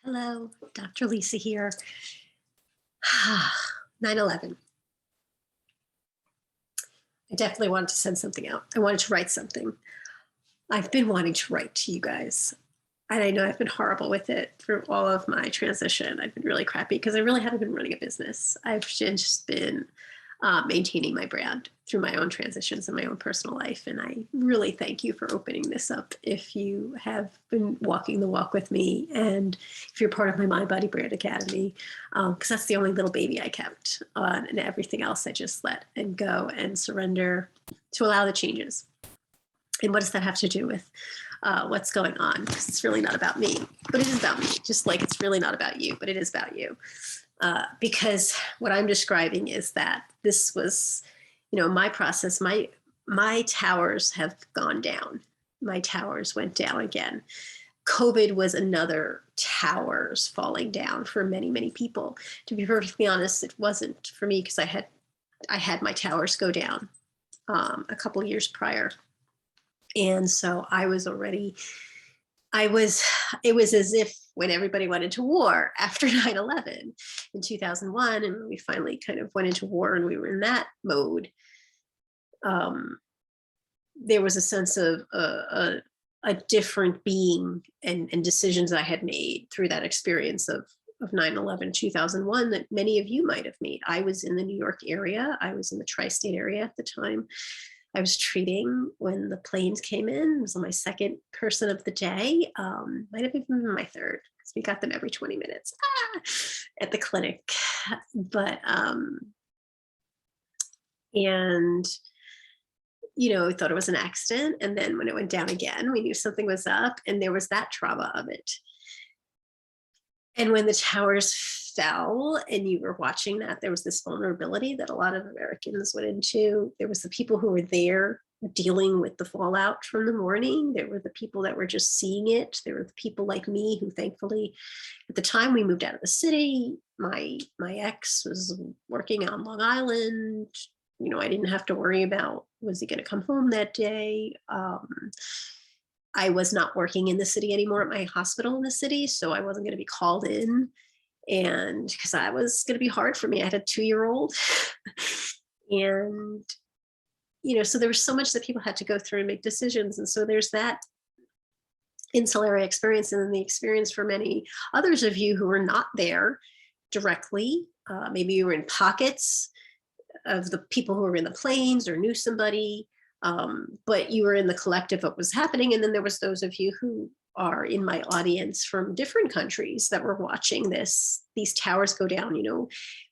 Hello, Dr. Lisa here. 9/11. I definitely wanted to send something out. I wanted to write something. I've been wanting to write to you guys. And I know I've been horrible with it through all of my transition. I've been really crappy because I really haven't been running a business. I've just been maintaining my brand through my own transitions in my own personal life. And I really thank you for opening this up if you have been walking the walk with me and if you're part of my Mind Body Brand Academy, because that's the only little baby I kept. And everything else I just let and go and surrender to allow the changes. And what does that have to do with what's going on? Because it's really not about me, but it is about me. Just like it's really not about you, but it is about you. Because what I'm describing is that this was, my process. My towers have gone down. My towers went down again. COVID was another towers falling down for many, many people. To be perfectly honest, it wasn't for me because I had my towers go down a couple of years prior. And so it was as if when everybody went into war after 9/11 in 2001, and we finally kind of went into war and we were in that mode, there was a sense of a different being and decisions I had made through that experience of 9/11, 2001 that many of you might have made. I was in the New York area. I was in the tri-state area at the time. I was treating when the planes came in. It was on my second person of the day. Might have even been my third because we got them every 20 minutes at the clinic. But, and, we thought it was an accident. And then when it went down again, we knew something was up and there was that trauma of it. And when the towers fell and you were watching that, there was this vulnerability that a lot of Americans went into. There was the people who were there dealing with the fallout from the morning. There were the people that were just seeing it. There were the people like me who thankfully, at the time we moved out of the city, my ex was working on Long Island. I didn't have to worry about, was he going to come home that day? I was not working in the city anymore at my hospital in the city, so I wasn't going to be called in. And because that was going to be hard for me, I had a 2-year-old. And, so there was so much that people had to go through and make decisions. And so there's that ancillary experience. And then the experience for many others of you who were not there directly. Maybe you were in pockets of the people who were in the planes or knew somebody. But you were in the collective of what was happening. And then there was those of you who are in my audience from different countries that were watching these towers go down.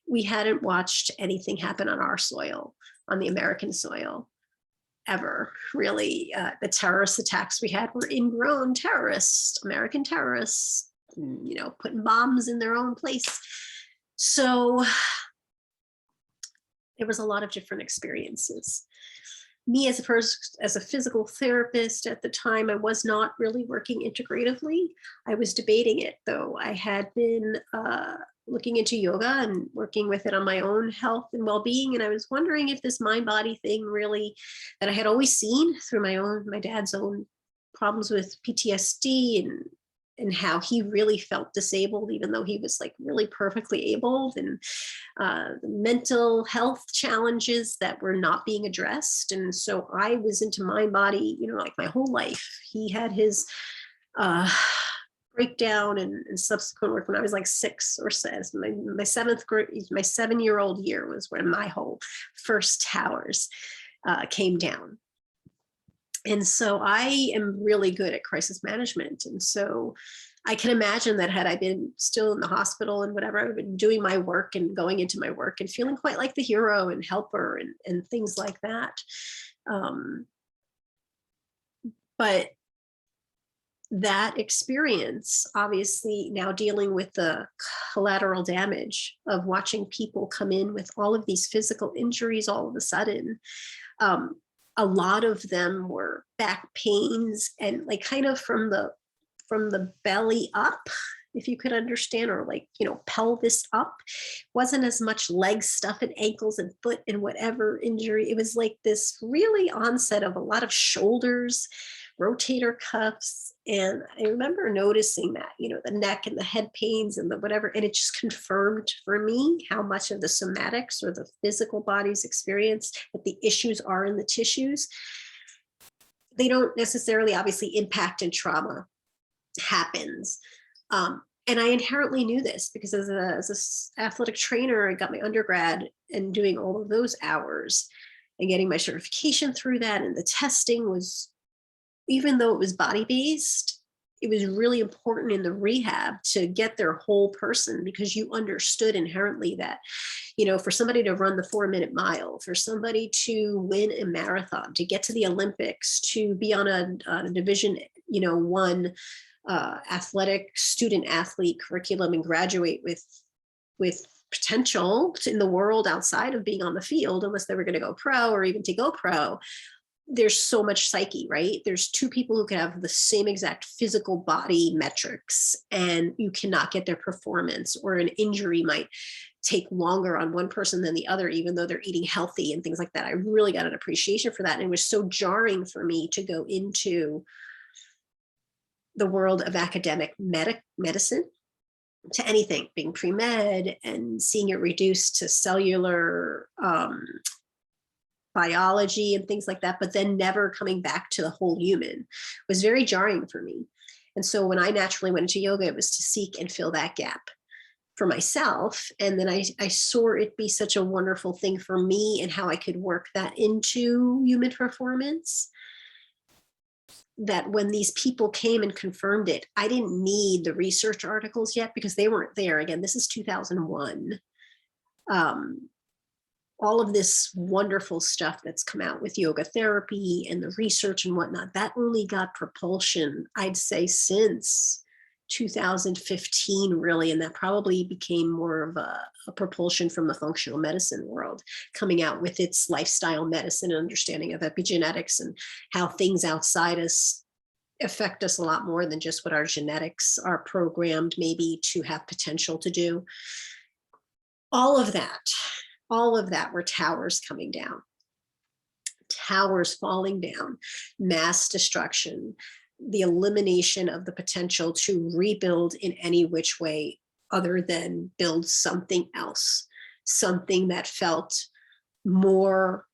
We hadn't watched anything happen on our soil, on the American soil, ever really. The terrorist attacks we had were ingrown terrorists, American terrorists, putting bombs in their own place. So there was a lot of different experiences. Me as a physical therapist at the time, I was not really working integratively. I was debating it, though. I had been looking into yoga and working with it on my own health and well-being. And I was wondering if this mind-body thing really, that I had always seen through my dad's own problems with PTSD and how he really felt disabled, even though he was like really perfectly able, and the mental health challenges that were not being addressed. And so I was into mind body, like my whole life. He had his breakdown and subsequent work when I was like 6 or 7. My 7-year-old year was when my whole first towers came down. And so I am really good at crisis management. And so I can imagine that had I been still in the hospital and whatever, I've been doing my work and going into my work and feeling quite like the hero and helper and things like that. But that experience, obviously now dealing with the collateral damage of watching people come in with all of these physical injuries all of a sudden, a lot of them were back pains and like kind of from the belly up, if you could understand, or like, pelvis up. Wasn't as much leg stuff and ankles and foot and whatever injury. It was like this really onset of a lot of shoulders, rotator cuffs, And I remember noticing that, the neck and the head pains and the whatever, and it just confirmed for me how much of the somatics or the physical body's experience that the issues are in the tissues. They don't necessarily obviously impact and trauma happens. And I inherently knew this because as a athletic trainer, I got my undergrad and doing all of those hours and getting my certification through that. And the testing was, even though it was body based, it was really important in the rehab to get their whole person, because you understood inherently that, for somebody to run the 4-minute mile, for somebody to win a marathon, to get to the Olympics, to be on a division, one athletic student athlete curriculum and graduate with potential in the world outside of being on the field, unless they were going to go pro or even to go pro. There's so much psyche, right? There's two people who can have the same exact physical body metrics and you cannot get their performance, or an injury might take longer on one person than the other, even though they're eating healthy and things like that. I really got an appreciation for that. And it was so jarring for me to go into the world of academic medicine, to anything, being pre-med and seeing it reduced to cellular biology and things like that, but then never coming back to the whole human was very jarring for me. And so when I naturally went into yoga, it was to seek and fill that gap for myself. And then I saw it be such a wonderful thing for me and how I could work that into human performance, that when these people came and confirmed it, I didn't need the research articles yet because they weren't there. Again, this is 2001. All of this wonderful stuff that's come out with yoga therapy and the research and whatnot, that only got propulsion, I'd say, since 2015, really. And that probably became more of a propulsion from the functional medicine world, coming out with its lifestyle medicine and understanding of epigenetics and how things outside us affect us a lot more than just what our genetics are programmed maybe to have potential to do. All of that were towers coming down, towers falling down, mass destruction, the elimination of the potential to rebuild in any which way other than build something else, something that felt more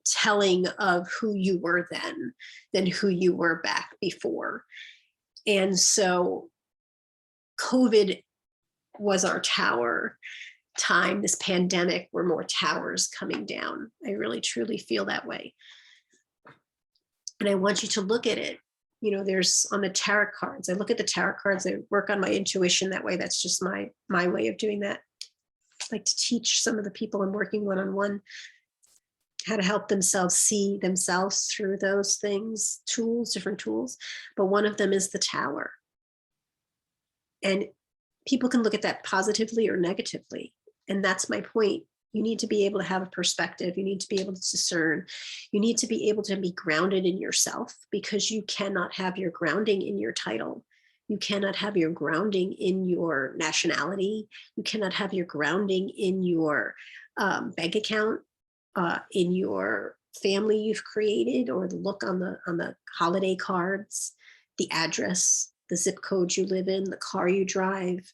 telling of who you were then than who you were back before. And so COVID was our tower time. This pandemic were more towers coming down. I really truly feel that way. And I want you to look at it. There's on the tarot cards, I look at the tarot cards, I work on my intuition that way. That's just my way of doing that. I like to teach some of the people I'm working one-on-one how to help themselves see themselves through those things, different tools. But one of them is the tower. And people can look at that positively or negatively. And that's my point. You need to be able to have a perspective. You need to be able to discern. You need to be able to be grounded in yourself, because you cannot have your grounding in your title. You cannot have your grounding in your nationality. You cannot have your grounding in your bank account, in your family you've created, or the look on the holiday cards, the address, the zip code you live in, the car you drive,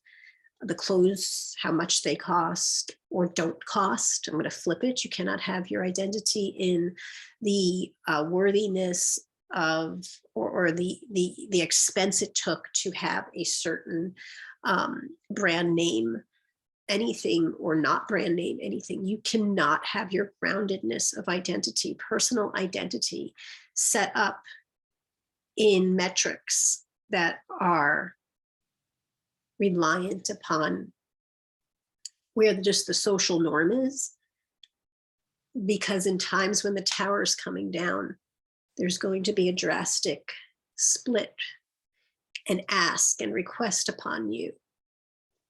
the clothes, how much they cost or don't cost. I'm going to flip it. You cannot have your identity in the worthiness of or the expense it took to have a certain brand name anything, or not brand name anything. You cannot have your groundedness of identity, personal identity, set up in metrics that are reliant upon where just the social norm is. Because in times when the tower is coming down, there's going to be a drastic split and ask and request upon you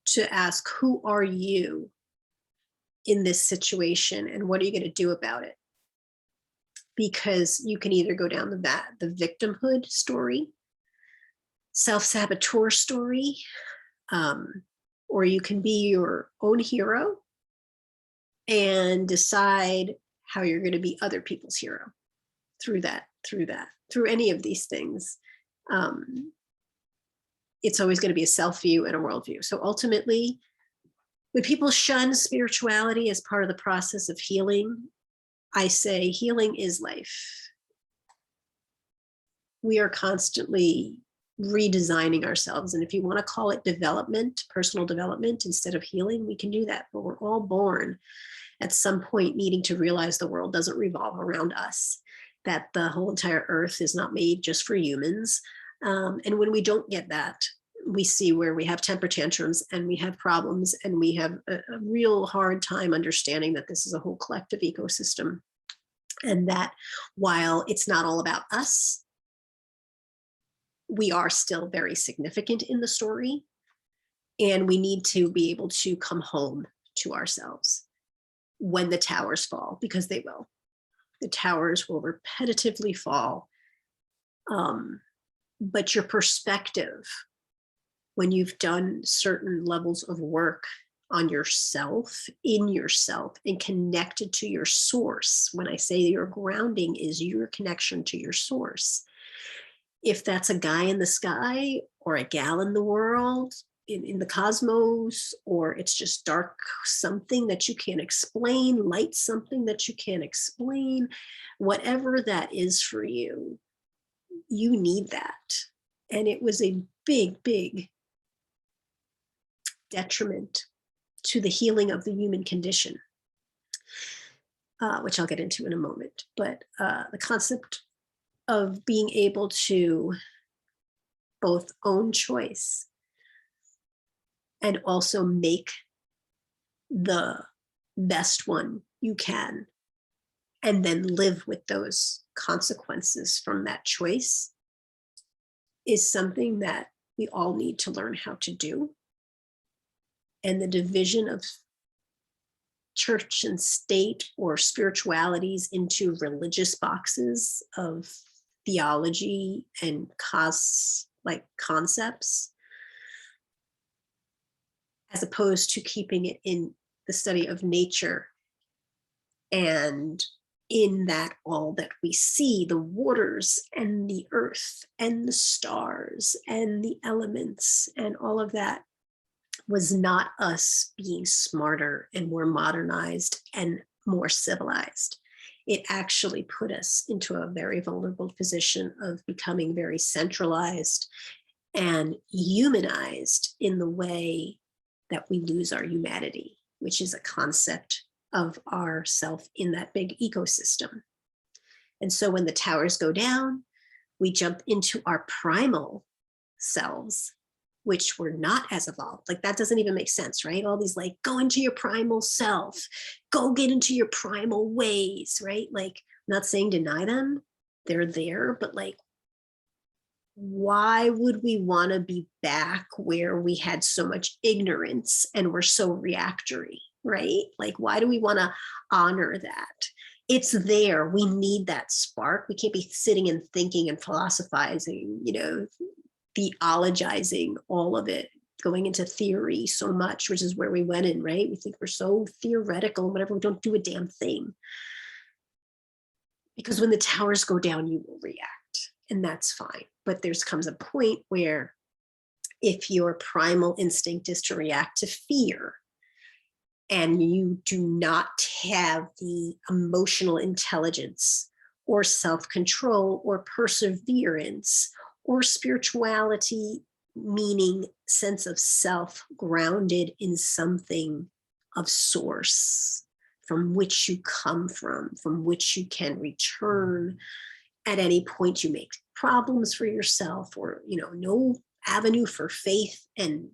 to ask, who are you in this situation and what are you going to do about it? Because you can either go down the victimhood story, self-saboteur story, or you can be your own hero and decide how you're going to be other people's hero through any of these things. It's always going to be a self view and a worldview. So ultimately, when people shun spirituality as part of the process of healing, I say healing is life. We are constantly redesigning ourselves. And if you want to call it development, personal development, instead of healing, we can do that. But we're all born at some point needing to realize the world doesn't revolve around us, that the whole entire earth is not made just for humans. And when we don't get that, we see where we have temper tantrums and we have problems and we have a real hard time understanding that this is a whole collective ecosystem. And that while it's not all about us, we are still very significant in the story. And we need to be able to come home to ourselves when the towers fall, because they will. The towers will repetitively fall. But your perspective, when you've done certain levels of work on yourself, in yourself, and connected to your source, when I say your grounding is your connection to your source, if that's a guy in the sky or a gal in the world, in the cosmos, or it's just dark something that you can't explain, light something that you can't explain, whatever that is for you, you need that. And it was a big, big detriment to the healing of the human condition, which I'll get into in a moment. But the concept of being able to both own choice and also make the best one you can, and then live with those consequences from that choice, is something that we all need to learn how to do. And the division of church and state or spiritualities into religious boxes of theology and concepts, as opposed to keeping it in the study of nature, and in that all that we see, the waters and the earth and the stars and the elements and all of that, was not us being smarter and more modernized and more civilized. It actually put us into a very vulnerable position of becoming very centralized and humanized in the way that we lose our humanity, which is a concept of ourself in that big ecosystem. And so when the towers go down, we jump into our primal selves, which were not as evolved. Like, that doesn't even make sense, right? All these, like, go into your primal self, go get into your primal ways, right? Like, I'm not saying deny them, they're there, but like, why would we want to be back where we had so much ignorance and we're so reactory, right? Like, why do we want to honor that? It's there. We need that spark. We can't be sitting and thinking and philosophizing, theologizing all of it, going into theory so much, which is where we went in, right? We think we're so theoretical, whatever, we don't do a damn thing. Because when the towers go down, you will react, and that's fine. But there comes a point where if your primal instinct is to react to fear, and you do not have the emotional intelligence or self-control or perseverance or spirituality, meaning sense of self grounded in something of source from which you come from which you can return at any point you make problems for yourself, or no avenue for faith and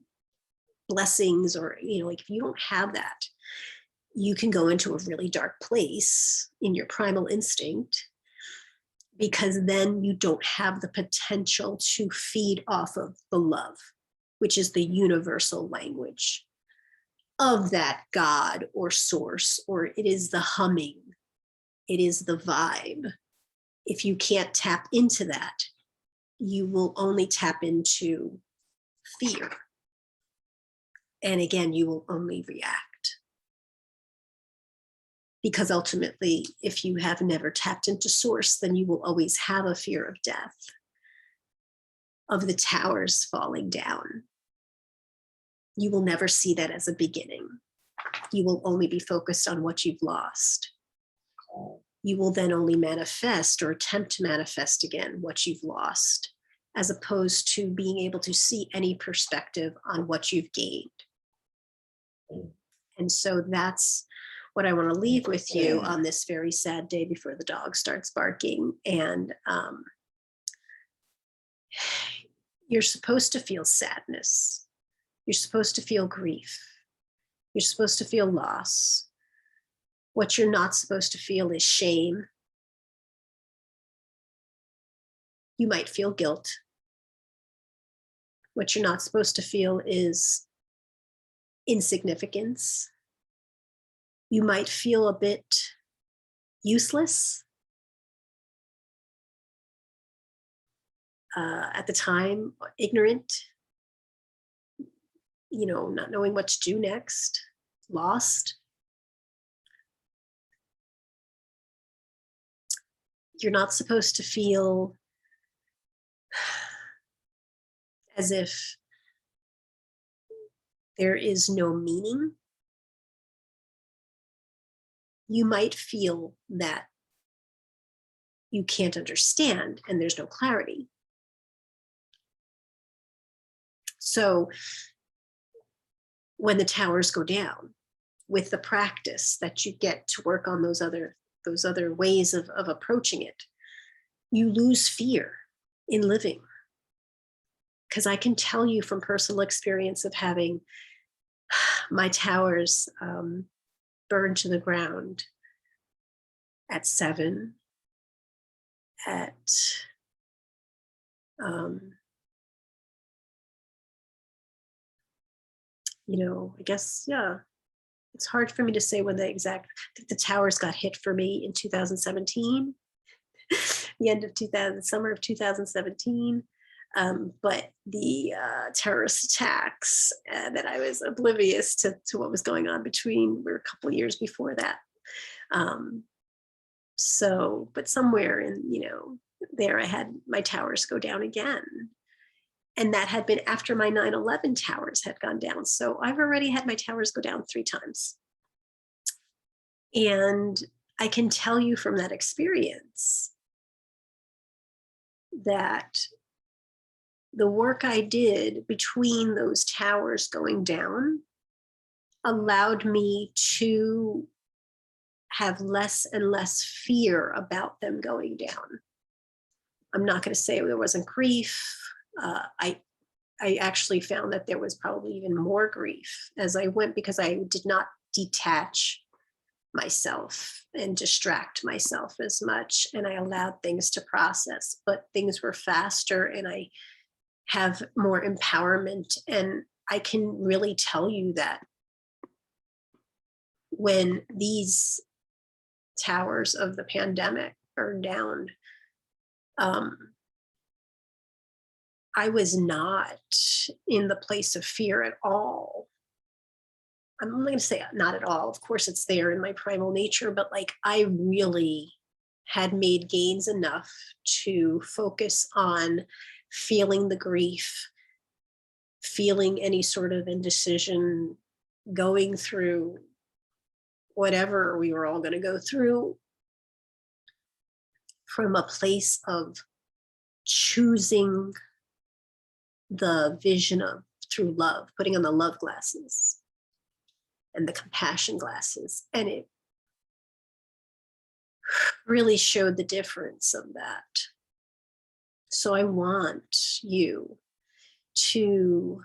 blessings, or like, if you don't have that, you can go into a really dark place in your primal instinct, because then you don't have the potential to feed off of the love, which is the universal language of that God or source, or it is the humming, it is the vibe. If you can't tap into that, you will only tap into fear. And again, you will only react. Because ultimately, if you have never tapped into source, then you will always have a fear of death. of the towers falling down, you will never see that as a beginning. You will only be focused on what you've lost. You will then only manifest or attempt to manifest again what you've lost, as opposed to being able to see any perspective on what you've gained. And so that's what I want to leave with you on this very sad day before the dog starts barking. And you're supposed to feel sadness. You're supposed to feel grief. You're supposed to feel loss. What you're not supposed to feel is shame. You might feel guilt. What you're not supposed to feel is insignificance. You might feel a bit useless at the time, ignorant, not knowing what to do next, lost. You're not supposed to feel as if there is no meaning. You might feel that you can't understand and there's no clarity. So when the towers go down, with the practice that you get to work on those other ways of approaching it, you lose fear in living. Because I can tell you from personal experience of having my towers burned to the ground at 7, at I guess, yeah, it's hard for me to say when I think the towers got hit for me in 2017, the end of summer of 2017. But the terrorist attacks that I was oblivious to what was going on were a couple of years before that. But somewhere in, there I had my towers go down again. And that had been after my 9/11 towers had gone down. So I've already had my towers go down 3 times. And I can tell you from that experience that the work I did between those towers going down allowed me to have less and less fear about them going down. I'm not going to say there wasn't grief. I actually found that there was probably even more grief as I went, because I did not detach myself and distract myself as much, and I allowed things to process, but things were faster and I have more empowerment. And I can really tell you that when these towers of the pandemic burned down, I was not in the place of fear at all. I'm only going to say not at all. Of course, it's there in my primal nature, but like I really had made gains enough to focus on feeling the grief, feeling any sort of indecision, going through whatever we were all going to go through from a place of choosing the vision of through love, putting on the love glasses and the compassion glasses. And it really showed the difference of that. So I want you to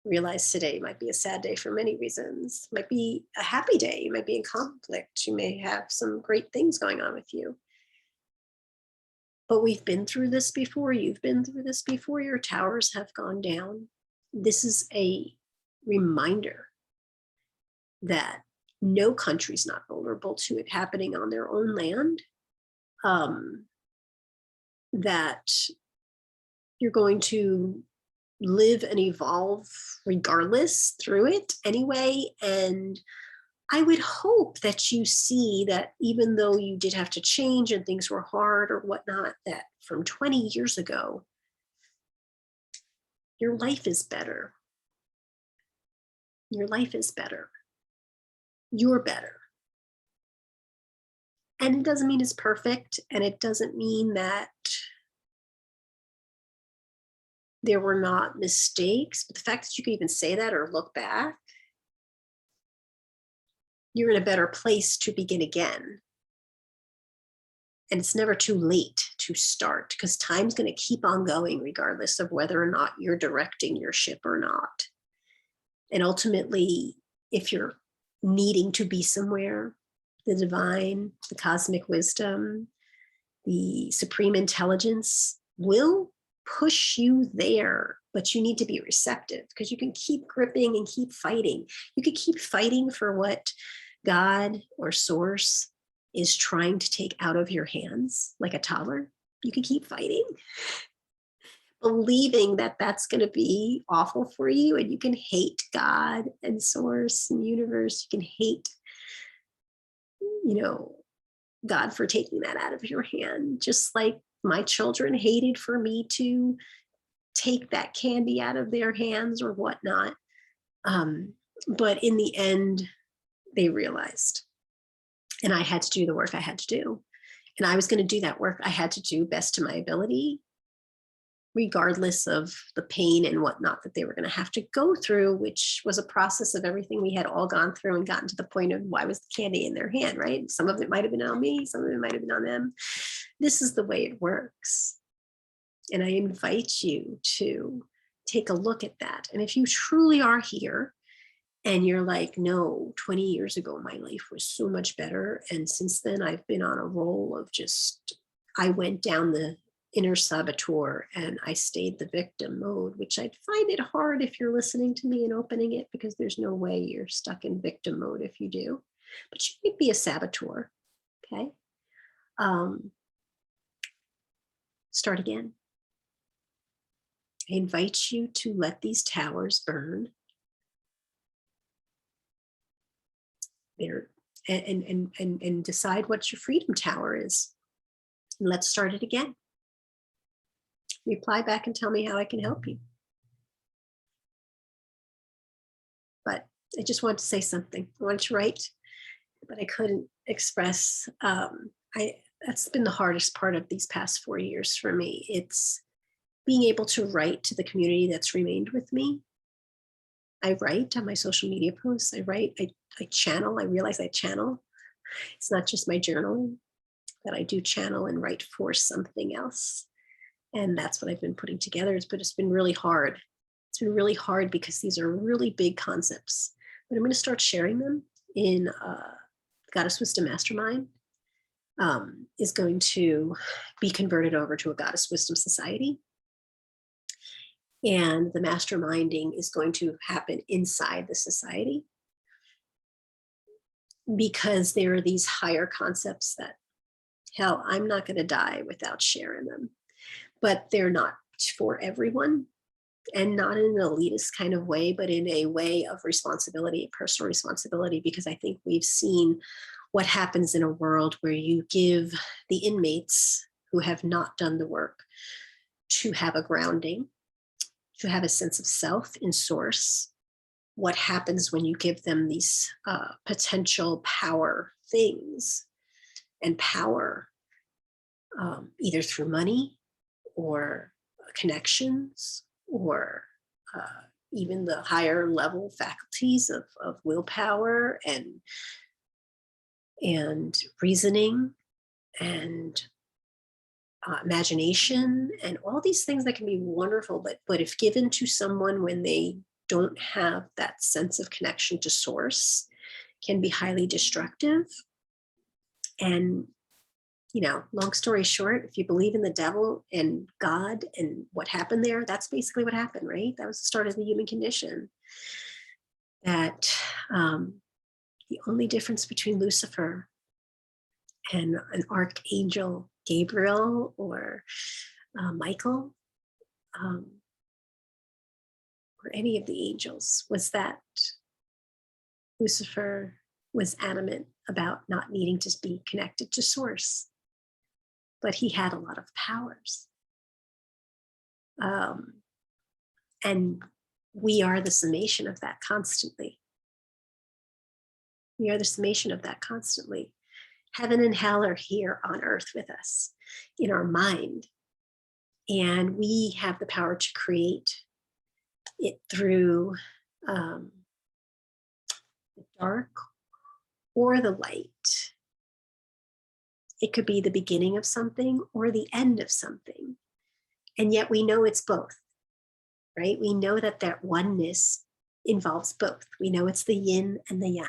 realize today might be a sad day for many reasons. It might be a happy day. You might be in conflict. You may have some great things going on with you. But we've been through this before. You've been through this before. Your towers have gone down. This is a reminder that no country's not vulnerable to it happening on their own land. That you're going to live and evolve regardless through it anyway. And I would hope that you see that even though you did have to change and things were hard or whatnot, that from 20 years ago, Your life is better. Your life is better. You're better. And it doesn't mean it's perfect. And it doesn't mean that there were not mistakes. But the fact that you can even say that or look back, you're in a better place to begin again. And it's never too late to start because time's going to keep on going regardless of whether or not you're directing your ship or not. And ultimately, if you're needing to be somewhere, the divine, the cosmic wisdom, the supreme intelligence will push you there, but you need to be receptive because you can keep gripping and keep fighting. You could keep fighting for what God or source is trying to take out of your hands like a toddler. You can keep fighting, believing that that's going to be awful for you, and you can hate God and source and universe. You can hate, God for taking that out of your hand, just like my children hated for me to take that candy out of their hands or whatnot. But in the end, they realized, and I had to do the work I had to do. And I was going to do that work I had to do best to my ability, regardless of the pain and whatnot that they were going to have to go through, which was a process of everything we had all gone through and gotten to the point of why was the candy in their hand, right? Some of it might have been on me, some of it might have been on them. This is the way it works. And I invite you to take a look at that. And if you truly are here and you're like, no, 20 years ago, my life was so much better. And since then, I've been on a roll of I went down the inner saboteur and I stayed the victim mode, which I'd find it hard if you're listening to me and opening it, because there's no way you're stuck in victim mode if you do. But you might be a saboteur, okay? Start again. I invite you to let these towers burn. And decide what your freedom tower is. And let's start it again. Reply back and tell me how I can help you. But I just wanted to say something. I wanted to write, but I couldn't express. That's been the hardest part of these past 4 years for me. It's being able to write to the community that's remained with me. I write on my social media posts. I write, I channel. I realize I channel. It's not just my journaling, that I do channel and write for something else. And that's what I've been putting together. But it's been really hard. It's been really hard because these are really big concepts. But I'm going to start sharing them in Goddess Wisdom Mastermind. Is going to be converted over to a Goddess Wisdom Society. And the masterminding is going to happen inside the society, because there are these higher concepts that, hell, I'm not going to die without sharing them. But they're not for everyone, and not in an elitist kind of way, but in a way of responsibility, personal responsibility, because I think we've seen what happens in a world where you give the inmates who have not done the work to have a grounding, to have a sense of self in source. What happens when you give them these potential power things and power, either through money or connections or even the higher level faculties of willpower and reasoning and imagination and all these things that can be wonderful, but if given to someone when they don't have that sense of connection to source, can be highly destructive. And long story short, if you believe in the devil and God and what happened there, that's basically what happened, right? That was the start of the human condition. That the only difference between Lucifer and an archangel Gabriel or Michael or any of the angels was that Lucifer was adamant about not needing to be connected to source, but he had a lot of powers. And we are the summation of that constantly. We are the summation of that constantly. Heaven and hell are here on earth with us in our mind. And we have the power to create it through the dark or the light. It could be the beginning of something or the end of something. And yet we know it's both, right? We know that that oneness involves both. We know it's the yin and the yang.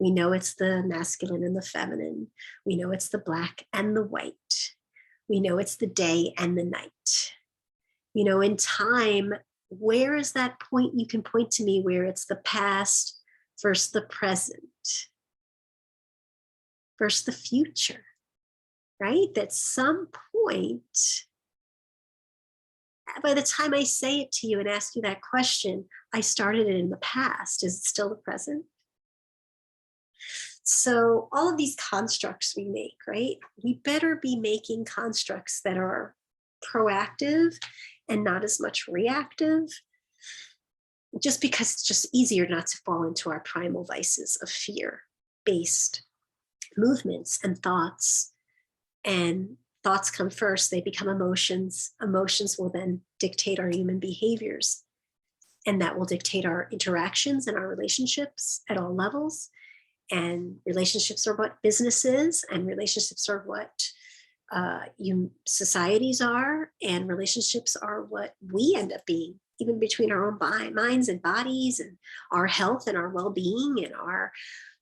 We know it's the masculine and the feminine. We know it's the black and the white. We know it's the day and the night. You know, in time, where is that point? You can point to me where it's the past versus the present versus the future, right? At some point, by the time I say it to you and ask you that question, I started it in the past. Is it still the present? So, all of these constructs we make, right? We better be making constructs that are proactive and not as much reactive, just because it's just easier not to fall into our primal vices of fear based movements and thoughts. And thoughts come first, they become emotions. Emotions will then dictate our human behaviors. And that will dictate our interactions and our relationships at all levels. And relationships are what business is, and relationships are what societies are, and relationships are what we end up being, even between our own minds and bodies, and our health and our well-being, and our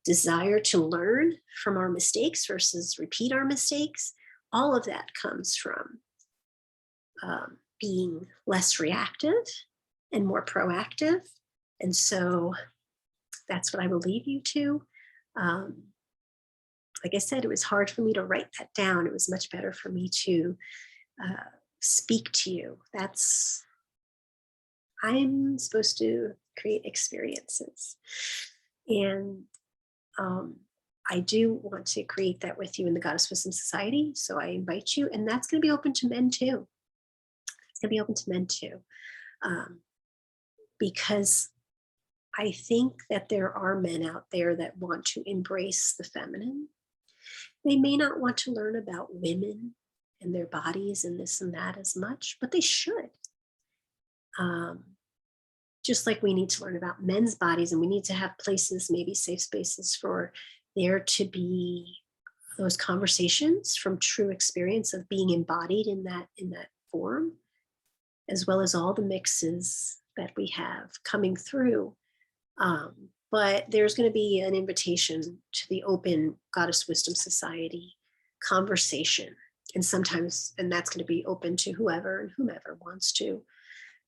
desire to learn from our mistakes versus repeat our mistakes. All of that comes from being less reactive and more proactive. And so that's what I will leave you to. Like I said, it was hard for me to write that down. It was much better for me to speak to you. I'm supposed to create experiences. And I do want to create that with you in the Goddess Wisdom Society. So I invite you, and that's going to be open to men too. It's going to be open to men too. Because I think that there are men out there that want to embrace the feminine. They may not want to learn about women and their bodies and this and that as much, but they should. Just like we need to learn about men's bodies, and we need to have places, maybe safe spaces, for there to be those conversations from true experience of being embodied in that form, as well as all the mixes that we have coming through. But there's going to be an invitation to the open Goddess Wisdom Society conversation. And that's going to be open to whoever and whomever wants to.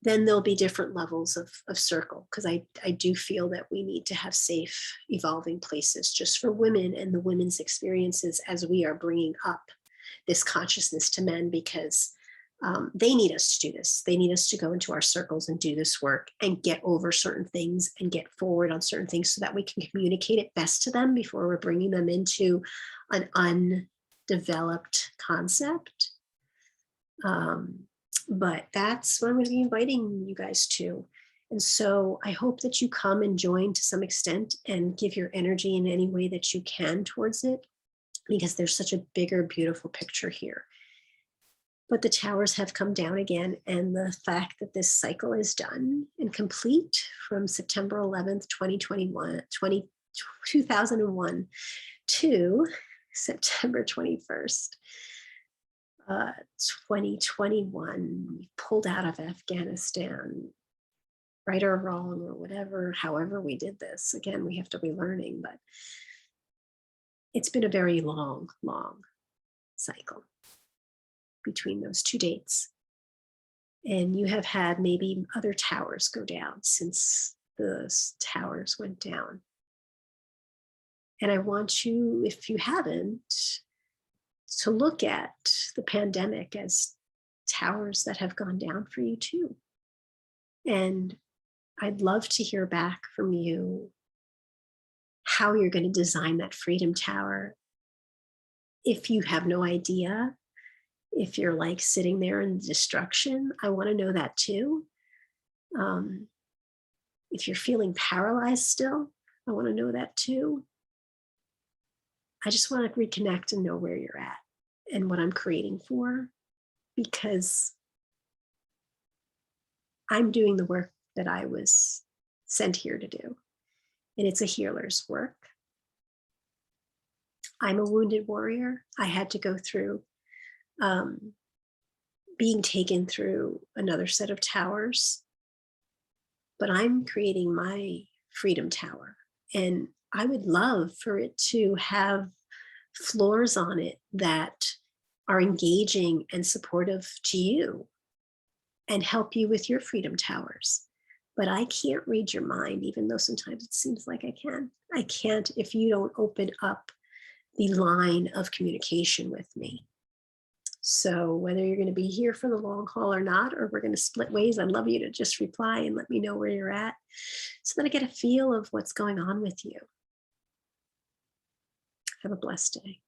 Then there'll be different levels of circle, because I do feel that we need to have safe, evolving places just for women and the women's experiences as we are bringing up this consciousness to men, because they need us to do this. They need us to go into our circles and do this work and get over certain things and get forward on certain things so that we can communicate it best to them before we're bringing them into an undeveloped concept. But that's what I'm going to be inviting you guys to. And so I hope that you come and join to some extent and give your energy in any way that you can towards it, because there's such a bigger, beautiful picture here. But the towers have come down again, and the fact that this cycle is done and complete from September 11th, 2001 to September 21st, 2021, we pulled out of Afghanistan, right or wrong or whatever, however we did this. Again, we have to be learning, but it's been a very long, long cycle between those two dates. And you have had maybe other towers go down since the towers went down. And I want you, if you haven't, to look at the pandemic as towers that have gone down for you too. And I'd love to hear back from you how you're going to design that freedom tower. If you have no idea, if you're like sitting there in destruction, I want to know that too. Um, if you're feeling paralyzed still, I want to know that too. I just want to reconnect and know where you're at and what I'm creating for, because I'm doing the work that I was sent here to do. And it's a healer's work. I'm a wounded warrior. I had to go through um, being taken through another set of towers, but I'm creating my freedom tower. And I would love for it to have floors on it that are engaging and supportive to you and help you with your freedom towers. But I can't read your mind, even though sometimes it seems like I can. I can't if you don't open up the line of communication with me. So whether you're going to be here for the long haul or not, or we're going to split ways, I'd love you to just reply and let me know where you're at so that I get a feel of what's going on with you. Have a blessed day.